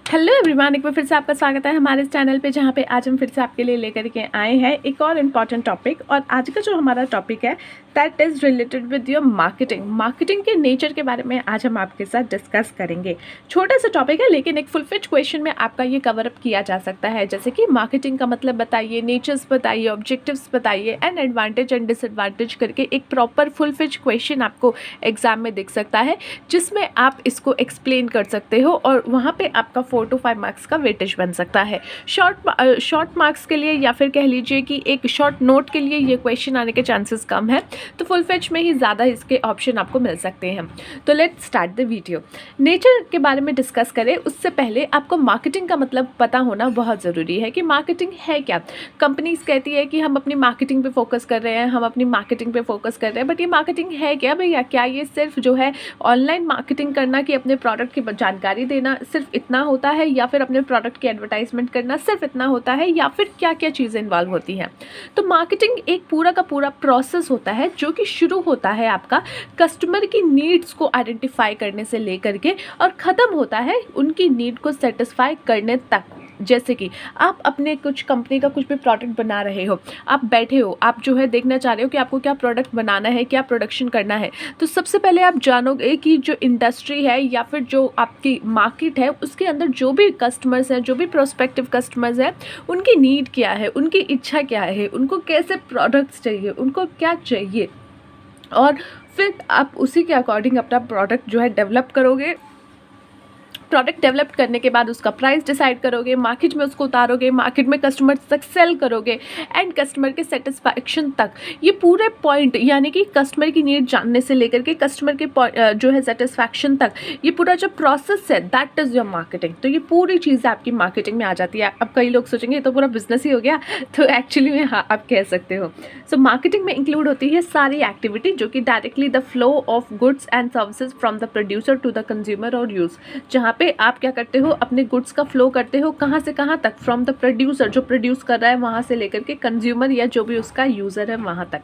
Hello everyone, एक बार फिर से आपका स्वागत है हमारे इस चैनल पे, जहाँ पे आज हम फिर से आपके लिए लेकर के आए हैं एक और इम्पॉर्टेंट टॉपिक। और आज का जो हमारा टॉपिक है that is related with your marketing के नेचर के बारे में आज हम आपके साथ डिस्कस करेंगे। छोटा सा टॉपिक है लेकिन एक फुल फ्लेज क्वेश्चन में आपका ये कवर अप किया जा सकता है, जैसे कि मार्केटिंग का मतलब बताइए, नेचर्स बताइए, ऑब्जेक्टिव्स बताइए एंड एडवांटेज एंड डिसएडवांटेज करके एक प्रॉपर फुल फ्लेज क्वेश्चन आपको एग्जाम में दिख सकता है, जिसमें आप इसको एक्सप्लेन कर सकते हो और वहाँ पे आपका 4 to 5 मार्क्स का वेटेज बन सकता है। शॉर्ट मार्क्स के लिए या फिर कह लीजिए कि एक शॉर्ट नोट के लिए ये क्वेश्चन आने के चांसेस कम है, तो फुल फेच में ही ज़्यादा इसके ऑप्शन आपको मिल सकते हैं। तो let's start the video. Nature के बारे में डिस्कस करें उससे पहले आपको मार्केटिंग का मतलब पता होना बहुत ज़रूरी है कि मार्केटिंग है क्या। कंपनीज कहती है कि हम अपनी मार्केटिंग पे फोकस कर रहे हैं, हम अपनी मार्केटिंग पे फोकस कर रहे हैं, बट ये मार्केटिंग है क्या भैया? क्या ये सिर्फ जो है ऑनलाइन मार्केटिंग करना कि अपने प्रोडक्ट की जानकारी देना सिर्फ इतना होता है, या फिर अपने प्रोडक्ट की एडवर्टाइजमेंट करना सिर्फ इतना होता है, या फिर क्या क्या चीज़ें इन्वॉल्व होती हैं? तो मार्केटिंग एक पूरा का पूरा प्रोसेस होता है जो कि शुरू होता है आपका कस्टमर की नीड्स को आइडेंटिफाई करने से लेकर के और ख़त्म होता है उनकी नीड को सेटिस्फाई करने तक। जैसे कि आप अपने कुछ कंपनी का कुछ भी प्रोडक्ट बना रहे हो, आप बैठे हो, आप जो है देखना चाह रहे हो कि आपको क्या प्रोडक्ट बनाना है, क्या प्रोडक्शन करना है, तो सबसे पहले आप जानोगे कि जो इंडस्ट्री है या फिर जो आपकी मार्केट है उसके अंदर जो भी कस्टमर्स हैं, जो भी प्रोस्पेक्टिव कस्टमर्स हैं, उनकी नीड क्या है, उनकी इच्छा क्या है, उनको कैसे प्रोडक्ट्स चाहिए, उनको क्या चाहिए, और फिर आप उसी के अकॉर्डिंग अपना प्रोडक्ट जो है डेवलप करोगे। प्रोडक्ट डेवलप करने के बाद उसका प्राइस डिसाइड करोगे, मार्केट में उसको उतारोगे, मार्केट में कस्टमर तक सेल करोगे एंड कस्टमर के सेटिस्फैक्शन तक। ये पूरे पॉइंट यानी कि कस्टमर की नीड जानने से लेकर के कस्टमर के जो है सेटिस्फैक्शन तक, ये पूरा जो प्रोसेस है दैट इज़ योर मार्केटिंग। तो ये पूरी चीज़ आपकी मार्केटिंग में आ जाती है। अब कई लोग सोचेंगे ये तो पूरा बिजनेस ही हो गया, तो एक्चुअली में हाँ आप कह सकते हो। सो मार्केटिंग में इंक्लूड होती है सारी एक्टिविटी जो कि directly the flow of goods and services from the producer to the consumer और यूज़, जहाँ पे आप क्या करते हो, अपने गुड्स का फ्लो करते हो कहाँ से कहाँ तक, फ्रॉम द प्रोड्यूसर जो प्रोड्यूस कर रहा है वहाँ से लेकर के कंज्यूमर या जो भी उसका यूज़र है वहाँ तक।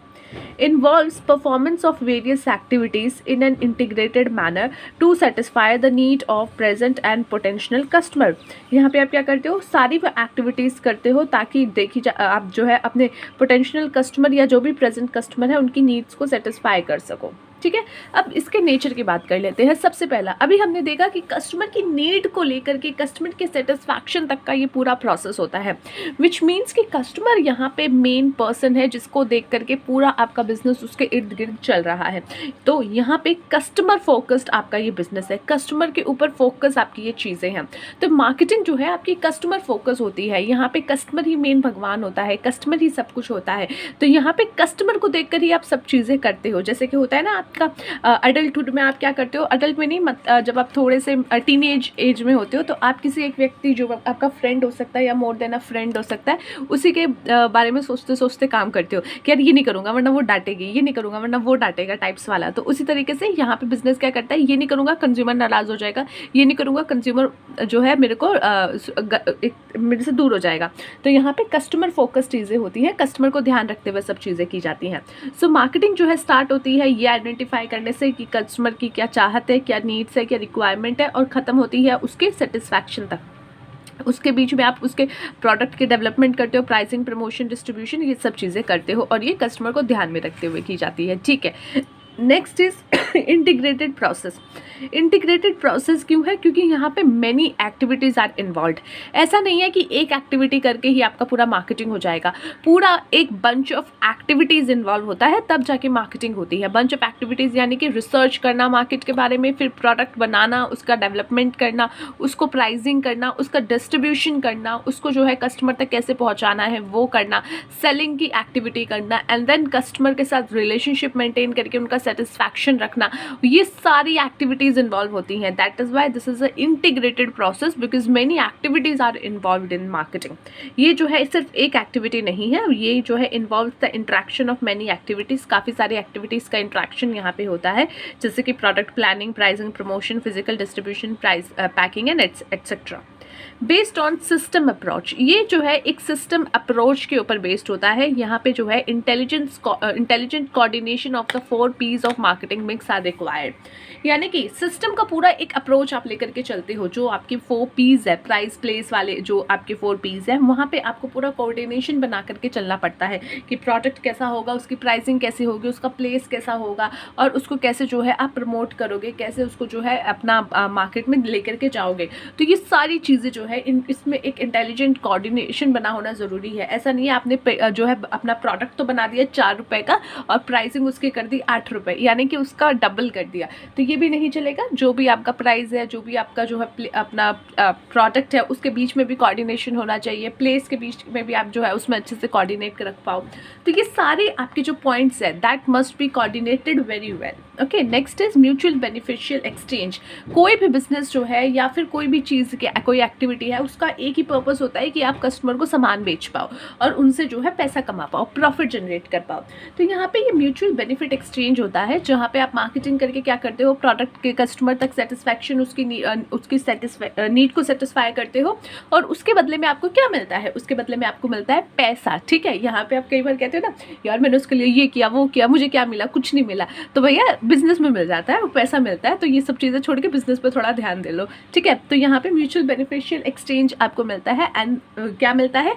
Involves performance of various activities in an integrated manner to satisfy the need of present and potential customer. यहाँ पे आप क्या करते हो, सारी वो एक्टिविटीज़ करते हो ताकि आप जो है अपने पोटेंशियल कस्टमर या जो भी प्रेजेंट कस्टमर है उनकी नीड्स को सेटिस्फाई कर सको। ठीक है, अब इसके नेचर की बात कर लेते हैं। सबसे पहला अभी हमने देखा कि कस्टमर की नीड को लेकर के कस्टमर के सेटिस्फैक्शन तक का ये पूरा प्रोसेस होता है, विच मीन्स कि कस्टमर यहाँ पे मेन पर्सन है जिसको देख करके पूरा आपका बिजनेस उसके इर्द गिर्द चल रहा है। तो यहाँ पे कस्टमर फोकस्ड आपका ये बिजनेस है, कस्टमर के ऊपर फोकस आपकी ये चीज़ें हैं। तो मार्केटिंग जो है आपकी कस्टमर फोकस होती है, यहाँ पे कस्टमर ही मेन भगवान होता है, कस्टमर ही सब कुछ होता है। तो यहाँ पे कस्टमर को देख कर ही आप सब चीज़ें करते हो। जैसे कि होता है ना का अडल्टहुड में आप क्या करते हो, अडल्ट में नहीं, जब आप थोड़े से टीनेज एज में होते हो तो आप किसी एक व्यक्ति जो आपका फ्रेंड हो सकता है या मोर देन अ फ्रेंड हो सकता है, उसी के बारे में सोचते सोचते काम करते हो कि यार ये नहीं करूँगा वरना वो डांटेगी, ये नहीं करूँगा वरना वो डांटेगा टाइप्स वाला। तो उसी तरीके से यहाँ पे बिजनेस क्या करता है, ये नहीं करूँगा कंज्यूमर नाराज़ हो जाएगा, ये नहीं करूँगा कंज्यूमर जो है मेरे से दूर हो जाएगा। तो यहाँ पे कस्टमर फोकस चीज़ें होती हैं, कस्टमर को ध्यान रखते हुए सब चीज़ें की जाती हैं। सो मार्केटिंग जो है स्टार्ट होती है ये आइडेंटिफाई करने से कि कस्टमर की क्या चाहत है, क्या नीड्स है, क्या रिक्वायरमेंट है, और ख़त्म होती है उसके सेटिस्फैक्शन तक। उसके बीच में आप उसके प्रोडक्ट की डेवलपमेंट करते हो, प्राइसिंग, प्रमोशन, डिस्ट्रीब्यूशन, ये सब चीज़ें करते हो और ये कस्टमर को ध्यान में रखते हुए की जाती है। ठीक है, next is integrated process. Integrated process क्यों है? क्योंकि यहाँ पे मैनी एक्टिविटीज़ आर इन्वॉल्व। ऐसा नहीं है कि एक एक्टिविटी करके ही आपका पूरा मार्केटिंग हो जाएगा, पूरा एक बंच ऑफ एक्टिविटीज़ इन्वॉल्व होता है तब जाके मार्केटिंग होती है। बंच ऑफ एक्टिविटीज़ यानी कि रिसर्च करना मार्केट के बारे में, फिर प्रोडक्ट बनाना, उसका डेवलपमेंट करना, उसको प्राइसिंग करना, उसका डिस्ट्रीब्यूशन करना, उसको जो है कस्टमर तक कैसे पहुँचाना है वो करना, सेलिंग की एक्टिविटी करना, एंड देन कस्टमर के साथ रिलेशनशिप मेंटेन करके उनका सेटिस्फैक्शन रखना, ये सारी एक्टिविटीज़ इन्वॉल्व होती हैं। That is why this is a integrated process because many activities are involve in marketing. ये जो है सिर्फ एक एक्टिविटी नहीं है, ये जो है involve the interaction of many activities. काफ़ी सारी एक्टिविटीज़ का इंट्रैक्शन यहाँ पे होता है, जैसे कि product planning, pricing, promotion, physical distribution, price packing and etcetera. Based on system approach, ये जो है एक सिस्टम अप्रोच के ऊपर बेस्ड होता है। यहाँ पे जो है intelligent coordination of the 4 P's of marketing mix are required, यानी कि सिस्टम का पूरा एक अप्रोच आप लेकर के चलते हो। जो आपकी 4 P's है, प्राइस प्लेस वाले जो आपके 4 P's है, वहाँ पे आपको पूरा कोऑर्डिनेशन बना करके चलना पड़ता है कि प्रोडक्ट कैसा होगा, उसकी प्राइसिंग कैसे होगी, उसका प्लेस कैसा होगा, और उसको कैसे जो है आप प्रमोट करोगे, कैसे उसको जो है अपना मार्केट में लेकर के जाओगे। तो ये सारी चीज़ें जो है इसमें एक इंटेलिजेंट कोऑर्डिनेशन बना होना ज़रूरी है। ऐसा नहीं है आपने जो है अपना प्रोडक्ट तो बना दिया 4 रुपये का और प्राइसिंग उसकी कर दी 8 रुपये, यानी कि उसका डबल कर दिया, तो ये भी नहीं चलेगा। जो भी आपका प्राइस है, जो भी आपका जो है अपना प्रोडक्ट है, उसके बीच में भी कोऑर्डिनेशन होना चाहिए, प्लेस के बीच में भी आप जो है उसमें अच्छे से कोऑर्डिनेट कर रख पाओ। तो ये सारे आपके जो पॉइंट्स है that must be coordinated very well. Okay, next is mutual beneficial exchange. कोई भी बिजनेस जो है या फिर कोई भी चीज़ की कोई एक्टिविटी है, उसका एक ही पर्पस होता है कि आप कस्टमर को सामान बेच पाओ और उनसे जो है पैसा कमा पाओ, प्रॉफिट जनरेट कर पाओ। तो यहाँ पे ये म्यूचुअल बेनिफिट एक्सचेंज होता है, जहाँ पे आप मार्केटिंग करके क्या करते हो, प्रोडक्ट के कस्टमर तक सेटिस्फैक्शन, उसकी नीड को सेटिस्फाई करते हो, और उसके बदले में आपको क्या मिलता है, उसके बदले में आपको मिलता है पैसा। ठीक है, यहाँ पे आप कई बार कहते हो ना, यार मैंने उसके लिए ये किया वो किया, मुझे क्या मिला, कुछ नहीं मिला। तो भैया बिजनेस में मिल जाता है, वो पैसा मिलता है, तो ये सब चीज़ें छोड़ के बिजनेस पे थोड़ा ध्यान दे लो। ठीक है, तो यहाँ पे म्यूचुअल बेनिफिशियल एक्सचेंज आपको मिलता है। एंड क्या मिलता है,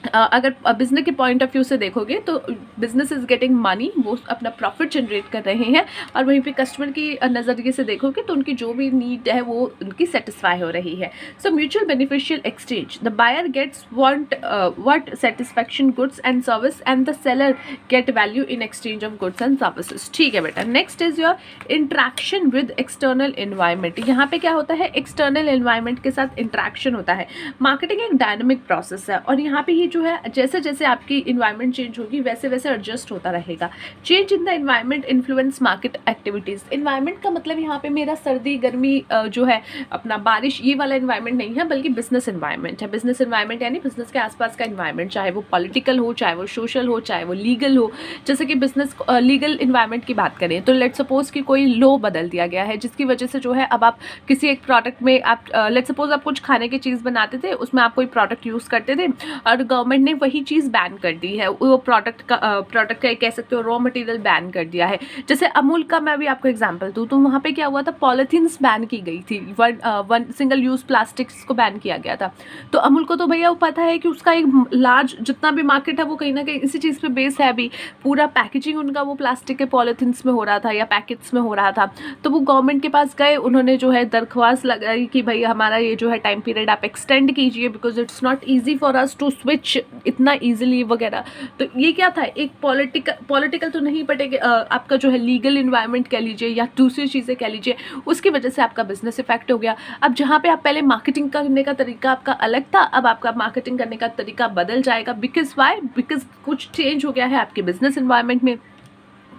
अगर बिजनेस के पॉइंट ऑफ व्यू से देखोगे तो बिजनेस इज गेटिंग मनी, वो अपना प्रॉफिट जनरेट कर रहे हैं, और वहीं पे कस्टमर की नज़रिए से देखोगे तो उनकी जो भी नीड है वो उनकी सेटिस्फाई हो रही है। So mutual beneficial exchange, the buyer gets what satisfaction goods and service and the seller get value in exchange of goods and services. ठीक है बेटा, next is your interaction with external environment. यहाँ पे क्या होता है, एक्सटर्नल एनवायरनमेंट के साथ इंट्रैक्शन होता है। मार्केटिंग एक डायनामिक प्रोसेस है, और यहाँ पे ये जो है जैसे जैसे आपकी इन्वायरमेंट चेंज होगी वैसे वैसे एडजस्ट होता रहेगा। Change in the environment influence market activities. Environment का मतलब यहाँ पे मेरा सर्दी गर्मी जो है अपना बारिश ये वाला इन्वायरमेंट नहीं है, बल्कि बिजनेस इन्वायरमेंट है। बिजनेस इन्वायरमेंट यानी बिजनेस के आसपास का इन्वायरमेंट, चाहे वो पॉलिटिकल हो, चाहे वो सोशल हो, चाहे वो लीगल हो। जैसे कि बिजनेस लीगल इन्वायरमेंट की बात करें तो लेट सपोज कि कोई लॉ बदल दिया गया है, जिसकी वजह से जो है अब आप किसी एक प्रोडक्ट में आप लेट सपोज आप कुछ खाने की चीज़ बनाते थे, उसमें आप कोई प्रोडक्ट यूज़ करते थे और गवर्नमेंट ने वही चीज़ बैन कर दी है, वो प्रोडक्ट का कह सकते हो रॉ मटेरियल बैन कर दिया है। जैसे अमूल का मैं भी आपको एग्जांपल दूँ तो वहाँ पे क्या हुआ था, पॉलीथीन्स बैन की गई थी, वन सिंगल यूज़ प्लास्टिक्स को बैन किया गया था। तो अमूल को तो भैया वो पता है कि उसका एक लार्ज जितना भी मार्केट है वो कहीं ना कहीं इसी चीज़ पे बेस है। अभी पूरा पैकेजिंग उनका वो प्लास्टिक के पॉलीथीन्स में हो रहा था या पैकेट्स में हो रहा था, तो वो गवर्नमेंट के पास गए, उन्होंने जो है दरख्वास्त लगाई कि भाई हमारा ये जो है टाइम पीरियड आप एक्सटेंड कीजिए, because it's not easy for us to switch इतना ईजिली वगैरह। तो ये क्या था, एक पॉलिटिकल तो नहीं बट एक आपका जो है लीगल इन्वायरमेंट कह लीजिए या दूसरी चीज़ें कह लीजिए, उसकी वजह से आपका बिजनेस इफेक्ट हो गया। अब जहाँ पे आप पहले मार्केटिंग करने का तरीका आपका अलग था, अब आपका मार्केटिंग करने का तरीका बदल जाएगा। बिकॉज कुछ चेंज हो गया है आपके बिजनेस इन्वायरमेंट में,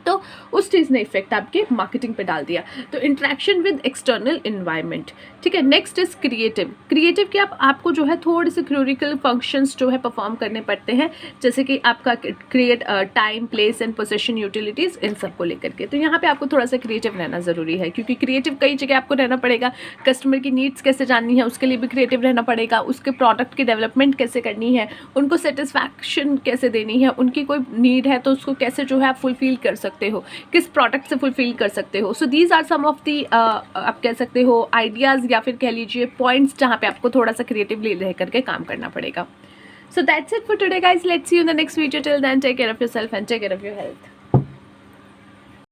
तो उस चीज़ ने इफेक्ट आपके मार्केटिंग पे डाल दिया। तो इंट्रैक्शन विद एक्सटर्नल इन्वायरमेंट। ठीक है, नेक्स्ट इज क्रिएटिव के आपको जो है थोड़े से क्यूरिकल फंक्शंस जो है परफॉर्म करने पड़ते हैं, जैसे कि आपका create time place and position utilities, इन सब को लेकर के। तो यहाँ पे आपको थोड़ा सा क्रिएटिव रहना ज़रूरी है, क्योंकि क्रिएटिव कई जगह आपको रहना पड़ेगा। कस्टमर की नीड्स कैसे जाननी है उसके लिए भी क्रिएटिव रहना पड़ेगा, उसके प्रोडक्ट की डेवलपमेंट कैसे करनी है, उनको सेटिस्फैक्शन कैसे देनी है, उनकी कोई नीड है तो उसको कैसे जो है आप फुलफिल कर सकते हो, किस प्रोडक्ट से फुलफिल कर सकते हो। So these are some of the आप कह सकते हो आइडियाज़ या फिर कह लीजिए पॉइंट्स जहाँ पे आपको थोड़ा सा क्रिएटिवली रह करके काम करना पड़ेगा। So that's it for today guys, let's see you in the next video. Till then take care of yourself and take care of your health.